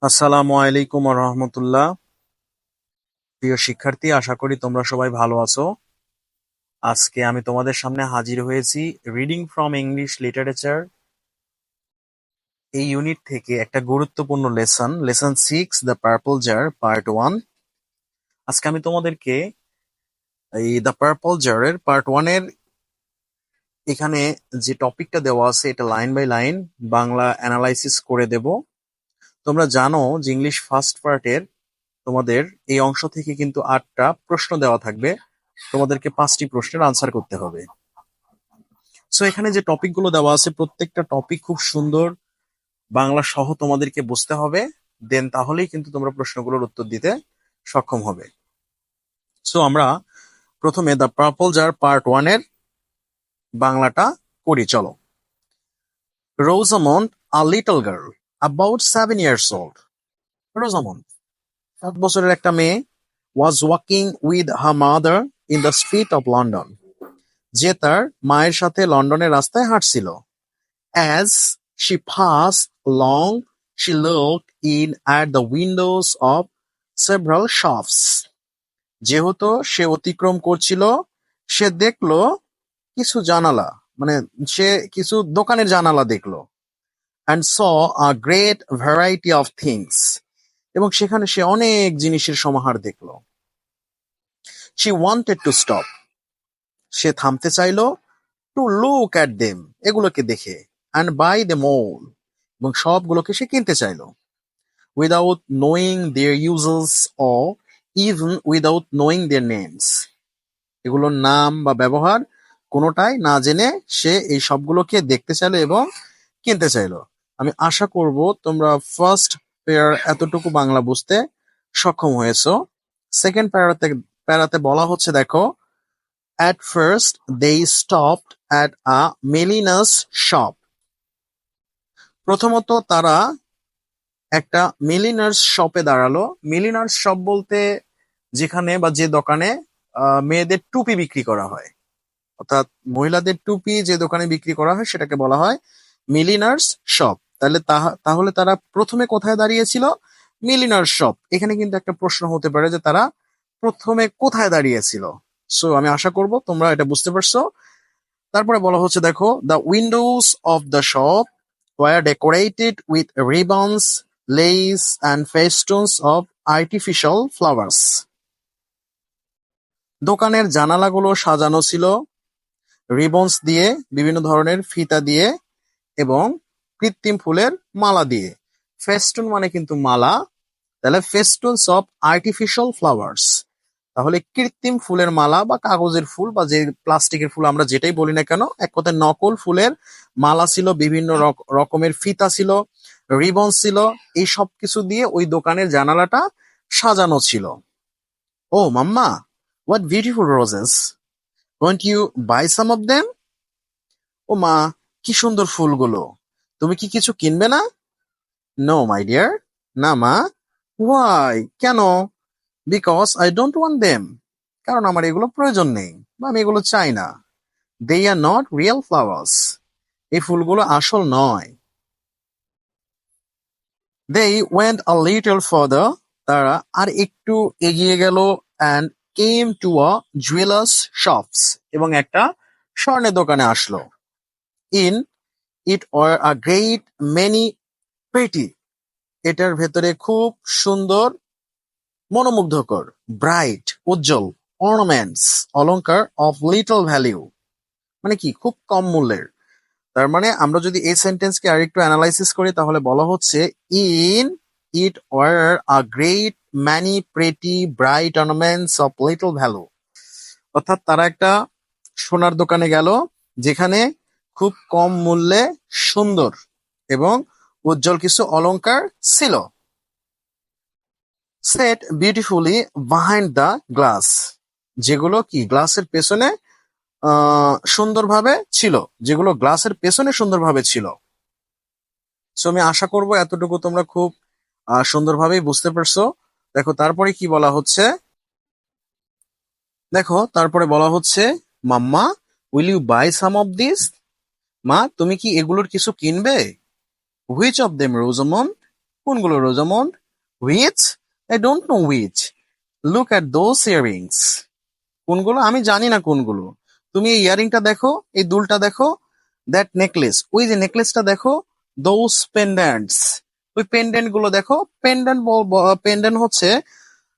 আসসালামু আলাইকুম রহমতুল্লাহ। প্রিয় শিক্ষার্থী, আশা করি তোমরা সবাই ভালো আছো। আজকে আমি তোমাদের সামনে হাজির হয়েছি রিডিং ফ্রম ইংলিশ লিটারেচার এই ইউনিট থেকে একটা গুরুত্বপূর্ণ lesson, lesson 6, the purple jar, part 1। আজকে আমি তোমাদেরকে এই দ্য পার্পল জারের পার্ট 1 এর এখানে যে টপিকটা দেওয়া আছে এটা line by line Bangla analysis করে দেব। তোমরা জানো যে ইংলিশ ফার্স্ট পার্টের তোমাদের এই অংশ থেকে কিন্তু 8টা প্রশ্ন দেওয়া থাকবে, তোমাদেরকে 5টি প্রশ্নের আনসার করতে হবে। সো এখানে যে টপিকগুলো দেওয়া আছে প্রত্যেকটা টপিক খুব সুন্দর বাংলা সহ তোমাদেরকে বুঝতে হবে, দেন তাহলেই কিন্তু তোমরা প্রশ্নগুলোর উত্তর দিতে সক্ষম হবে। সো আমরা প্রথমে দ্য পার্পল জার পার্ট 1 এর বাংলাটা করি, চলো। Rosamund, a little girl about 7 years old। Rosamund 7 বছরের একটা মেয়ে was walking with her mother in the street of London, যে তার মায়ের সাথে লন্ডনের রাস্তায় হাঁটছিল। As she passed along, she looked in at the windows of several shops. যেহেতু সে অতিক্রম করছিল, সে দেখলো কিছু জানালা, মানে সে কিছু দোকানের জানালা দেখলো। And saw a great variety of things. এবং সেখানে সে অনেক জিনিসের সমাহার দেখলো। She wanted to stop. সে থামতে চাইলো, to look at them, এগুলোকে দেখে, and buy them all, এবং সবগুলোকে সে কিনতে চাইলো, without knowing their uses or even without knowing their names, এগুলোর নাম বা ব্যবহার কোনোটাই না জেনে সে এই সবগুলোকে দেখতে চাইলো এবং কিনতে চাইলো। আমি আশা করব তোমরা ফার্স্ট পেয়ার এতটুকু বাংলা বুঝতে সক্ষম হয়েছো। সেকেন্ড প্যারাতে বলা হচ্ছে, দেখো, at first they stopped at a milliner's shop। প্রথমত তারা একটা মিলিনার্স শপে দাঁড়ালো। মিলিনার্স শপ বলতে যেখানে বা যে দোকানে মেয়েদের টুপি বিক্রি করা হয়, অর্থাৎ মহিলাদের টুপি যে দোকানে বিক্রি করা হয় সেটাকে বলা হয় মিলিনার্স শপ। তাহলে তারা প্রথমে কোথায় দাঁড়িয়েছিল? মিলিনার্স শপ। এখানে কিন্তু একটা প্রশ্ন হতে পারে যে তারা প্রথমে কোথায় দাঁড়িয়েছিল। সো আমি আশা করব তোমরা এটা বুঝতে পারছো। তারপরে বলা হচ্ছে, দেখো, the Windows of the shop were decorated with ribbons, lace and festoons of artificial flowers। দোকানের জানালাগুলো সাজানো ছিল রিবনস দিয়ে, বিভিন্ন ধরনের ফিতা দিয়ে এবং কৃত্রিম ফুলের মালা দিয়ে। ফেস্টুন মানে কিন্তু মালা, তাহলে ফেস্টুনস অফ আর্টিফিশিয়াল ফ্লাওয়ার্স, তাহলে কৃত্রিম ফুলের মালা বা কাগজের ফুল বা যে প্লাস্টিকের ফুল আমরা যেটাই বলি না কেন, এক কথায় নকল ফুলের মালা ছিল, বিভিন্ন রকমের ফিতা ছিল, রিবন ছিল, এই সব কিছু দিয়ে ওই দোকানের জানালাটা সাজানো ছিল। Oh mamma, what beautiful roses, won't you buy some of them. ও মা, কি সুন্দর ফুলগুলো, তুমি কি কিছু কিনবে না? নো মাই ডিয়ার, না মা। ওয়াই, কেন? Because I don't want them, কারণ আমার এগুলো প্রয়োজন নেই বা আমি এগুলো চাই না। They are not real flowers, এই ফুলগুলো আসল নয়। They went a little farther, তারা আর একটু এগিয়ে গেল, and came to a jewellers shops, এবং একটা স্বর্ণের দোকানে আসলো। In it were a great many pretty, এটার ভেতরে খুব সুন্দর, মনোমুগ্ধকর, ব্রাইট, উজ্জ্বল, অর্নামেন্টস, অলংকার, অফ লিটল ভ্যালিউ, মানে কি, খুব কম মূল্যের। তার মানে আমরা যদি এই সেন্টেন্সকে আরেকটু অ্যানালাইসিস করি তাহলে বলা হচ্ছে, in it were a great many pretty bright ornaments of little value, অর্থাৎ তারা একটা সোনার দোকানে গেল যেখানে খুব কম মূল্যে সুন্দর এবং উজ্জ্বল কিছু অলংকার ছিল। Set beautifully behind the glass, যেগুলো কি গ্লাসের পেছনে সুন্দরভাবে ছিল, যেগুলো গ্লাসের পেছনে সুন্দরভাবে ছিল। সো আমি আশা করব এতটুকু তোমরা খুব সুন্দরভাবেই বুঝতে পারছো। দেখো তারপরে কি বলা হচ্ছে, দেখো তারপরে বলা হচ্ছে, mamma, will you buy some of this, মা তুমি কি এগুলোর কিছু কিনবে? হুইচ অফ দেম রোজামন্ড, কোনগুলো Rosamund? Which? I don't know which. Look at those earrings. কোনগুলো? আমি জানি না কোনগুলো। তুমি এই ইয়ারিংটা দেখো, এই দুলটা দেখো, দ্যাট নেকলেস, ওই যে নেকলেসটা দেখো, দোজ পেন্ডেন্টস, ওই পেন্ডেন্ট গুলো দেখো। পেন্ডেন্ট পেন্ডেন্ট হচ্ছে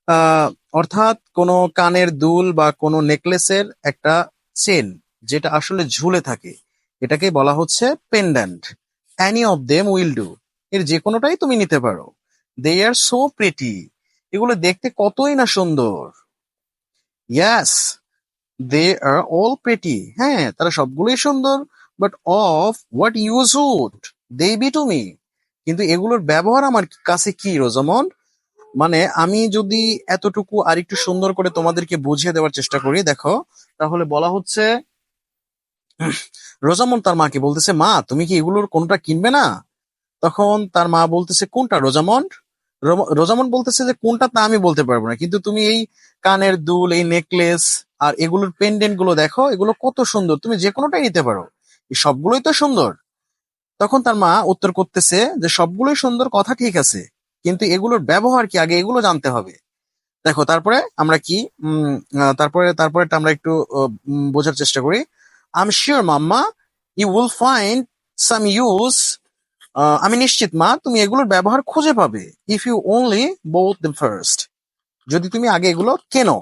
আহ অর্থাৎ কোনো কানের দুল বা কোনো নেকলেসের একটা চেন যেটা আসলে ঝুলে থাকে, এটাকে বলা হচ্ছে pendant. Any of them will do, এর যে কোনোটাই তুমি নিতে পারো। দে আর সো প্রিটি, এগুলো দেখতে কতই না সুন্দর। ইয়াস, দে আর অল প্রিটি, হ্যাঁ তারা সবগুলোই সুন্দর। But of what use would they be to me, কিন্তু এগুলোর ব্যবহার আমার কাছে কি রোজামন্ড? মানে আমি যদি এতটুকু আরেকটু সুন্দর করে তোমাদেরকে বুঝিয়ে দেওয়ার চেষ্টা করি, দেখো, তাহলে বলা হচ্ছে রোজামন্ড তার মাকে বলতেছে, মা তুমি কি এগুলোর কোনটা কিনবে না? তখন তার মা বলতেছে, কোনটা রোজামন্ড? রোজামন্ড বলতেছে যে কোনটা তা আমি বলতে পারবো না, কিন্তু তুমি এই কানের দুল, এই নেকলেস আর এগুলোর পেন্ডেন্ট গুলো দেখো, এগুলো কত সুন্দর, তুমি যে কোনোটাই নিতে পারো, এই সবগুলোই তো সুন্দর। তখন তার মা উত্তর করতেছে যে সবগুলোই সুন্দর, কথা ঠিক আছে, কিন্তু এগুলোর ব্যবহার কি আগে এগুলো জানতে হবে। দেখো তারপরে আমরা কি তারপরে আমরা একটু বোঝার চেষ্টা করি। I am sure mamma you will find some use, আমি নিশ্চিত মা তুমি এগুলোর ব্যবহার খুঁজে পাবে। If you only bought the first, যদি তুমি আগে এগুলো কেনো।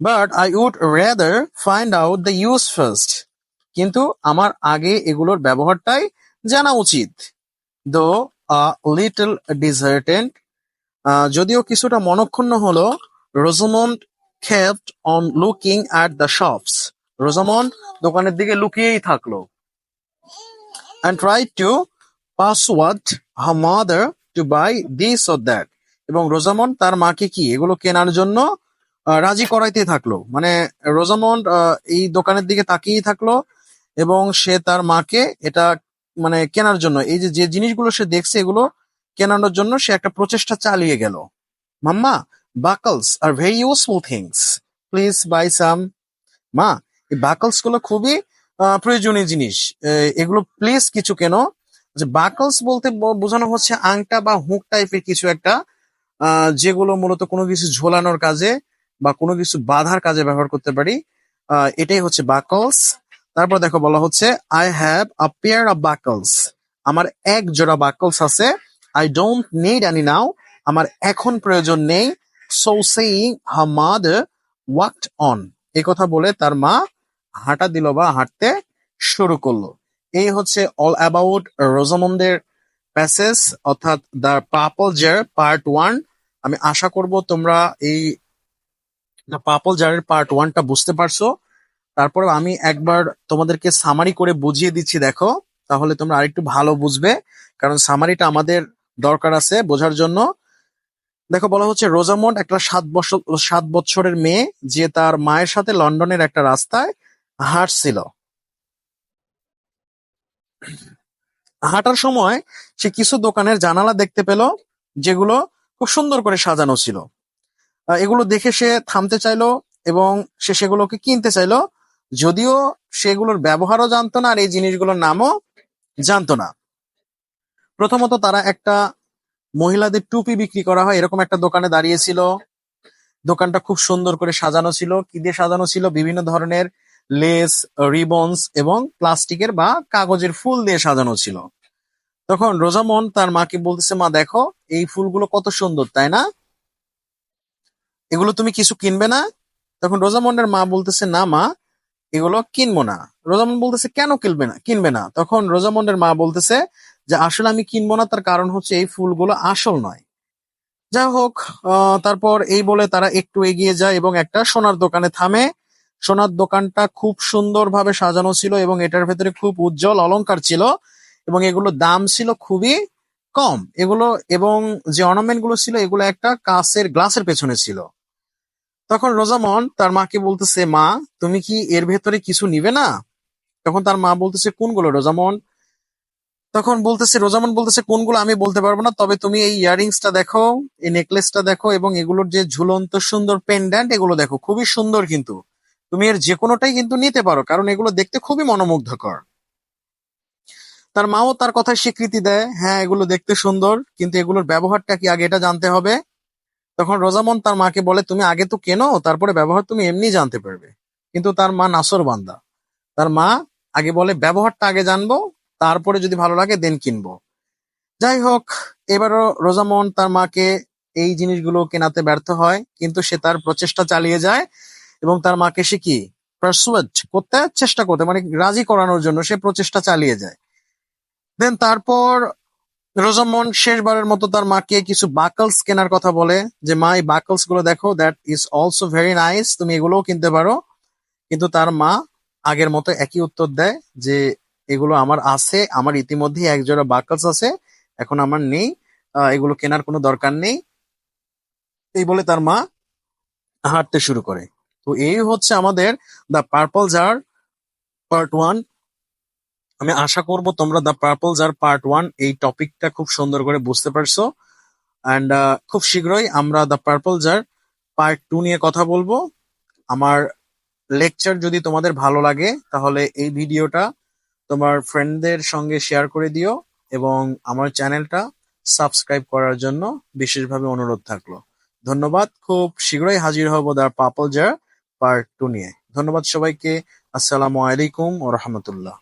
But I would rather find out the use first, কিন্তু আমার আগে এগুলোর ব্যবহারটাই জানা উচিত। দো লিটল ডিসার্টেন্ট, যদিও কিছুটা মনক্ষুণ্ণ হলো, Rosamund kept on looking at the shops, Rosamund দোকানের দিকে লুকিয়েই থাকলো, and tried to persuade her mother to buy this or that, এবং রোজামন্ড তার মাকে কি এগুলো কেনার জন্য রাজি করাইতে থাকলো। মানে রোজামন্ড এই দোকানের দিকে তাকিয়েই থাকলো এবং সে তার মাকে এটা মানে কেনার জন্য, এই যে যে জিনিসগুলো সে দেখছে এগুলো কেনানোর জন্য সে একটা প্রচেষ্টা চালিয়ে গেল। Mamma, buckles are very useful things, please buy some. মা, এই বাকলস গুলো খুবই প্রয়োজনীয় জিনিস, এগুলো প্লিজ কিছু কেন। যে বাকলস বলতে বোঝানো হচ্ছে আংটা বা হুক টাইপের কিছু একটা, যেগুলো মূলত কোনো কিছু ঝোলানোর কাজে বা কোনো কিছু বাঁধার কাজে ব্যবহার করতে পারি, এটাই হচ্ছে বাকলস। তারপর দেখো বলা হচ্ছে I have a pair of buckles, আমার এক জোড়া বাকলস আছে। I don't need any now, আমার এখন প্রয়োজন নেই। So saying her mother walked on, এই কথা বলে তার মা হাঁটা দিল বা হাঁটতে শুরু করলো। এই হচ্ছে অল অ্যাবাউট রোজামন্ডের প্যাসেজ, অর্থাৎ দ্য পার্পল জার পার্ট 1। আমি আশা করব তোমরা এই দ্য পার্পল জারের পার্ট 1টা বুঝতে পারছো। তারপরে আমি একবার তোমাদেরকে সামারি করে বুঝিয়ে দিচ্ছি, দেখো, তাহলে তোমরা আরেকটু ভালো বুঝবে, কারণ সামারিটা আমাদের দরকার আছে বোঝার জন্য। দেখো বলা হচ্ছে রোজামন্ড একটা 7 বছরের মেয়ে যে তার মায়ের সাথে লন্ডনের একটা রাস্তায় হাঁটছিল। হাঁটার সময় সে কিছু দোকানের জানালা দেখতে পেল যেগুলো খুব সুন্দর করে সাজানো ছিল। এগুলো দেখে সে থামতে চাইলো এবং সে সেগুলোকে কিনতে চাইলো, যদিও সেগুলোর ব্যবহারও জানতো না আর এই জিনিসগুলোর নামও জানতো না। প্রথমত তারা একটা মহিলাদের টুপি বিক্রি করা হয় এরকম একটা দোকানে দাঁড়িয়েছিল। দোকানটা খুব সুন্দর করে সাজানো ছিল। কি দিয়ে সাজানো ছিল? বিভিন্ন ধরনের লেস, রিবনস এবং প্লাস্টিকের বা কাগজের ফুল দিয়ে সাজানো ছিল। তখন রোজামন্ড তার মাকে বলতেছে, মা দেখো এই ফুলগুলো কত সুন্দর, তাই না? এগুলো তুমি কিছু কিনবে না? তখন রোজামন্ডের মা বলতেছে, না মা, এগুলো কিনবো না। রোজামন্ড বলতেছে, কেন কিনবে না? তখন রোজামন্ডের মা বলতেছে যে আসলে আমি কিনবো না, তার কারণ হচ্ছে এই ফুলগুলো আসল নয়। যাই হোক, তারপর এই বলে তারা একটু এগিয়ে যায় এবং একটা সোনার দোকানে থামে। সোনার দোকানটা খুব সুন্দরভাবে সাজানো ছিল এবং এটার ভেতরে খুব উজ্জ্বল অলংকার ছিল এবং এগুলোর দাম ছিল খুবই কম। এগুলো এবং যে অর্নামেন্ট গুলো ছিল এগুলো একটা কাঁচের গ্লাসের পেছনে ছিল। তখন রোজামন্ড তার মাকে বলতেছে, মা তুমি কি এর ভেতরে কিছু নিবে না? তখন তার মা বলতেছে, কোনগুলো রোজামন্ড? তখন রোজামন্ড বলতেছে, কোনগুলো আমি বলতে পারবো না, তবে তুমি এই ইয়ারিংসটা দেখো, এই নেকলেসটা দেখো এবং এগুলোর যে ঝুলন্ত সুন্দর পেন্ডেন্ট এগুলো দেখো, খুবই সুন্দর, কিন্তু তুমি এর যে কোনোটাই কিন্তু নিতে পারো কারণ এগুলো দেখতে খুবই মনোমুগ্ধকর। তার মাও তার কথায় স্বীকৃতি দেয়, হ্যাঁ এগুলো দেখতে সুন্দর, কিন্তু এগুলোর ব্যবহারটা কি আগে এটা জানতে হবে। তখন রোজামন তার মাকে বলে, তুমি আগে তো কেনো, তারপরে ব্যবহার তুমি এমনি জানতে পারবে। কিন্তু তার মা নাছোড়বান্দা। তার মা আগে বলে ব্যবহারটা আগে জানবো, তারপরে যদি ভালো লাগে দেন কিনবো। যাই হোক, এবারও রোজামন তার মাকে এই জিনিসগুলো কেনাতে ব্যর্থ হয়, কিন্তু সে তার প্রচেষ্টা চালিয়ে যায় এবং তার মাকে সে কি পারসুয়েট করতে চেষ্টা করতে, মানে রাজি করানোর জন্য সে প্রচেষ্টা চালিয়ে যায়। দেন তারপর রোজামন শেষবারের মতো তার মাকে কিছু বাকলস কেনার কথা বলে, যে মা এই বাকলস গুলো দেখো, that is also very nice, তুমি এগুলোও কিনতে পারো। কিন্তু তার মা আগের মতো একই উত্তর দেয় যে এগুলো আমার আছে, আমার ইতিমধ্যেই এক জোড়া বাকলস আছে, এখন আমার নেই, এগুলো কেনার কোনো দরকার নেই। এই বলে তার মা হাঁটতে শুরু করে। তো এই হচ্ছে আমাদের দ্য পার্পল জার পার্ট 1। আমি আশা করব তোমরা দ্য পার্পল জার পার্ট 1 এই টপিকটা খুব সুন্দর করে বুঝতে পারছো। অ্যান্ড খুব শীঘ্রই আমরা দ্য পার্পল জার পার্ট 2 নিয়ে কথা বলবো। আমার লেকচার যদি তোমাদের ভালো লাগে তাহলে এই ভিডিওটা তোমার ফ্রেন্ডদের সঙ্গে শেয়ার করে দিও এবং আমার চ্যানেলটা সাবস্ক্রাইব করার জন্য বিশেষভাবে অনুরোধ থাকলো। ধন্যবাদ। খুব শীঘ্রই হাজির হব দ্য পার্পল জার পার্ট 2 নিয়ে। ধন্যবাদ সবাইকে। আসসালামু আলাইকুম ওয়া রাহমাতুল্লাহ।